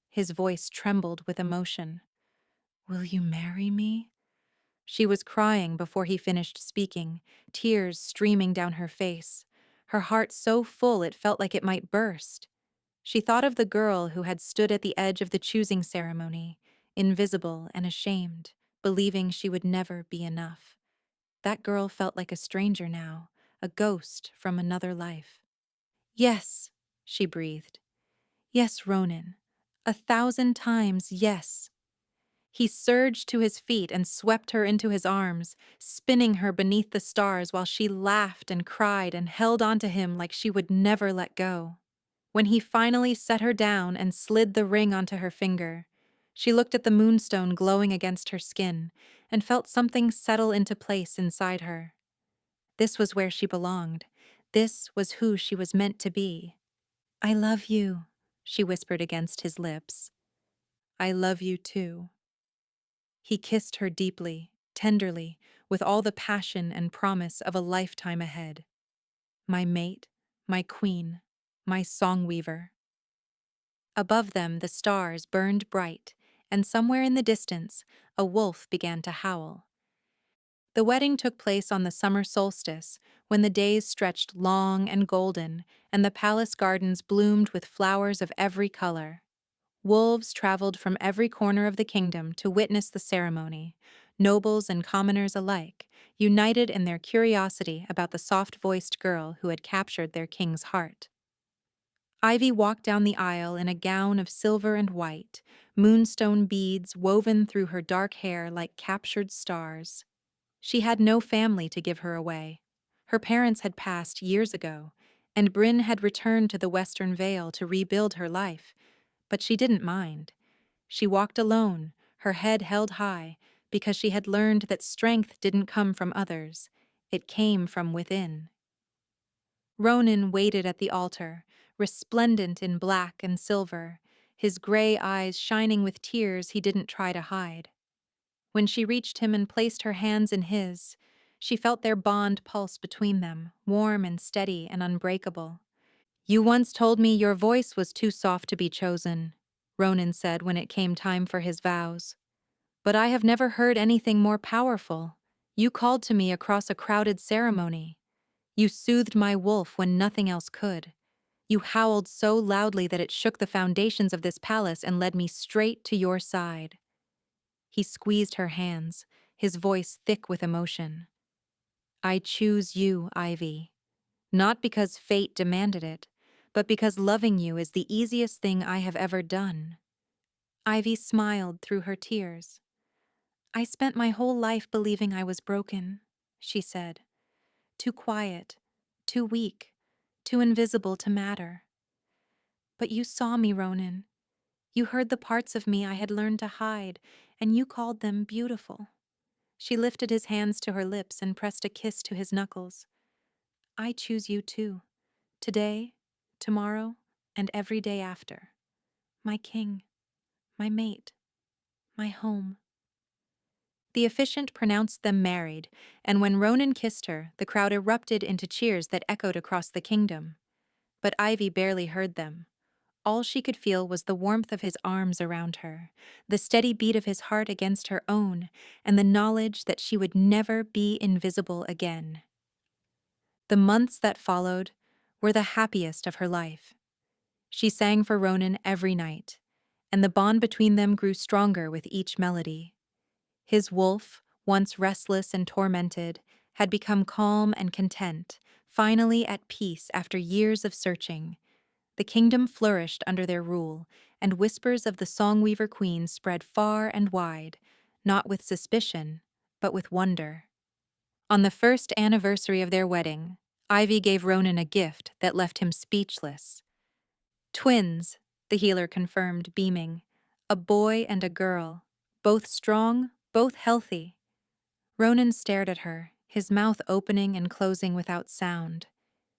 His voice trembled with emotion. "Will you marry me?" She was crying before he finished speaking, tears streaming down her face, her heart so full it felt like it might burst. She thought of the girl who had stood at the edge of the choosing ceremony, invisible and ashamed, believing she would never be enough. That girl felt like a stranger now, a ghost from another life. "Yes," she breathed. "Yes, Ronan. 1,000 times yes." He surged to his feet and swept her into his arms, spinning her beneath the stars while she laughed and cried and held onto him like she would never let go. When he finally set her down and slid the ring onto her finger, she looked at the moonstone glowing against her skin and felt something settle into place inside her. This was where she belonged. This was who she was meant to be. "I love you," she whispered against his lips. "I love you too." He kissed her deeply, tenderly, with all the passion and promise of a lifetime ahead. "My mate, my queen, my song weaver." Above them, the stars burned bright, and somewhere in the distance, a wolf began to howl. The wedding took place on the summer solstice, when the days stretched long and golden, and the palace gardens bloomed with flowers of every color. Wolves traveled from every corner of the kingdom to witness the ceremony, nobles and commoners alike, united in their curiosity about the soft-voiced girl who had captured their king's heart. Ivy walked down the aisle in a gown of silver and white, moonstone beads woven through her dark hair like captured stars. She had no family to give her away. Her parents had passed years ago, and Bryn had returned to the Western Vale to rebuild her life, but she didn't mind. She walked alone, her head held high, because she had learned that strength didn't come from others, it came from within. Ronan waited at the altar, resplendent in black and silver, his gray eyes shining with tears he didn't try to hide. When she reached him and placed her hands in his, she felt their bond pulse between them, warm and steady and unbreakable. "You once told me your voice was too soft to be chosen," Ronan said when it came time for his vows. "But I have never heard anything more powerful. You called to me across a crowded ceremony. You soothed my wolf when nothing else could. You howled so loudly that it shook the foundations of this palace and led me straight to your side." He squeezed her hands, his voice thick with emotion. "I choose you, Ivy. Not because fate demanded it, but because loving you is the easiest thing I have ever done." Ivy smiled through her tears. "I spent my whole life believing I was broken," she said. "Too quiet, too weak, too invisible to matter. But you saw me, Ronan. You heard the parts of me I had learned to hide, and you called them beautiful." She lifted his hands to her lips and pressed a kiss to his knuckles. "I choose you too. Today, tomorrow, and every day after. My king, my mate, my home." The officiant pronounced them married, and when Ronan kissed her, the crowd erupted into cheers that echoed across the kingdom. But Ivy barely heard them. All she could feel was the warmth of his arms around her, the steady beat of his heart against her own, and the knowledge that she would never be invisible again. The months that followed were the happiest of her life. She sang for Ronan every night, and the bond between them grew stronger with each melody. His wolf, once restless and tormented, had become calm and content, finally at peace after years of searching. The kingdom flourished under their rule, and whispers of the Songweaver Queen spread far and wide, not with suspicion, but with wonder. On the first anniversary of their wedding, Ivy gave Ronan a gift that left him speechless. "Twins," the healer confirmed, beaming. "A boy and a girl. Both strong, both healthy." Ronan stared at her, his mouth opening and closing without sound.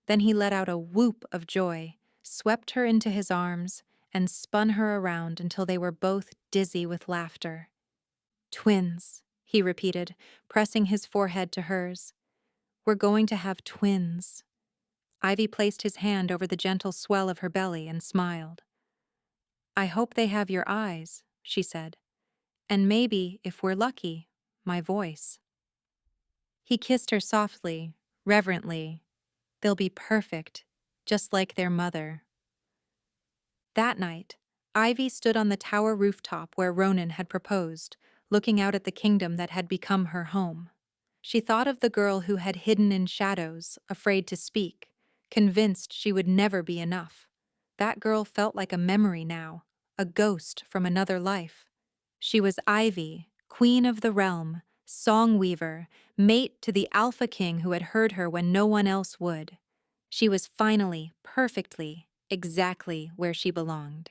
Then he let out a whoop of joy, swept her into his arms, and spun her around until they were both dizzy with laughter. "Twins," he repeated, pressing his forehead to hers. "We're going to have twins." Ivy placed his hand over the gentle swell of her belly and smiled. "I hope they have your eyes," she said. "And maybe, if we're lucky, my voice." He kissed her softly, reverently. "They'll be perfect, just like their mother." That night, Ivy stood on the tower rooftop where Ronan had proposed, looking out at the kingdom that had become her home. She thought of the girl who had hidden in shadows, afraid to speak, convinced she would never be enough. That girl felt like a memory now, a ghost from another life. She was Ivy, queen of the realm, song weaver, mate to the Alpha King who had heard her when no one else would. She was finally, perfectly, exactly where she belonged.